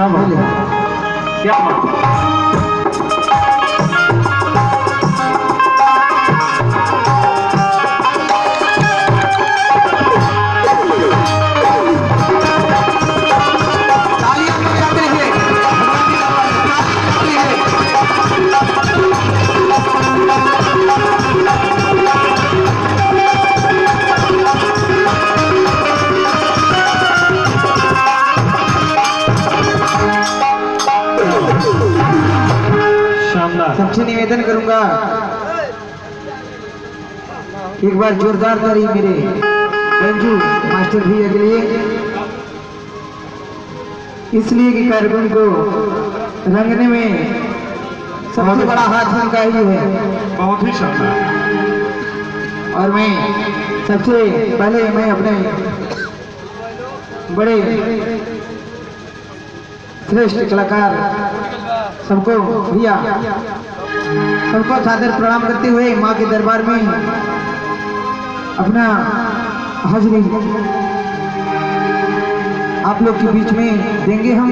क्या बात है, क्या बात है। सबसे निवेदन करूंगा एक बार जोरदार ताली मेरे रंजू मास्टर भैया के लिए, इसलिए कि कार्यक्रम को रंगने में सबसे बड़ा हाथ उनका ही है। बहुत ही शानदार। और मैं सबसे पहले मैं अपने बड़े श्रेष्ठ कलाकार सबको भैया सबको सादर प्रणाम करते हुए माँ के दरबार में अपना हाजिरी आप लोग के बीच में देंगे हम।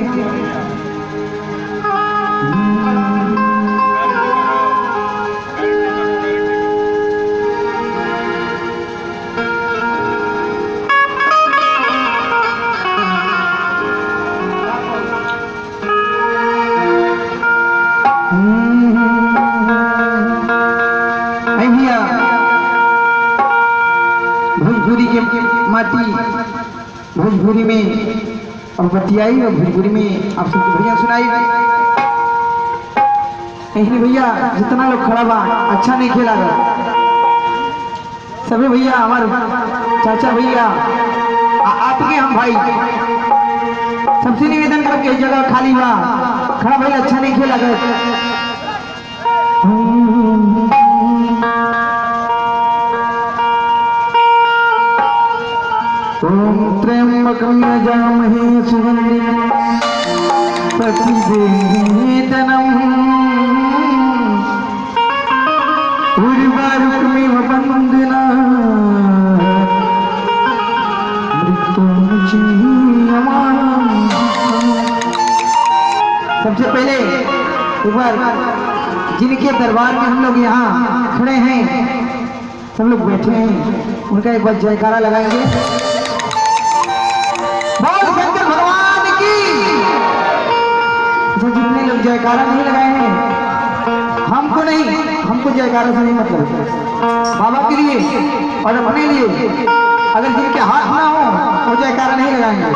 भोजपुरी के माटी भोजपुरी में और बतियाई और भोजपुरी में आप सबको भैया सुनाई। नहीं भैया जितना लोग खड़ा बा अच्छा नहीं खेला सभी भैया हमारे चाचा भैया आपके हम भाई सबसे निवेदन कर के जगह खाली बा खड़ा भैया अच्छा नहीं खेला गया। ओम त्र्यंबकं यजामहे सुगंधिं पुष्टिवर्धनम् उर्वारुकमिव बन्धनात् मृत्युंजयमानम्। सबसे पहले एक बार जिनके दरबार में हम लोग यहाँ खड़े हैं सब लोग बैठे हैं उनका एक बार जयकारा लगाएंगे। बोल शंकर भगवान की। जितने लोग जयकारा नहीं लगाए हैं हमको नहीं, हमको जयकारा से नहीं मतलब, बाबा के लिए और अपने लिए अगर जिनके हाथ ना हो वो जयकारा नहीं लगाएंगे।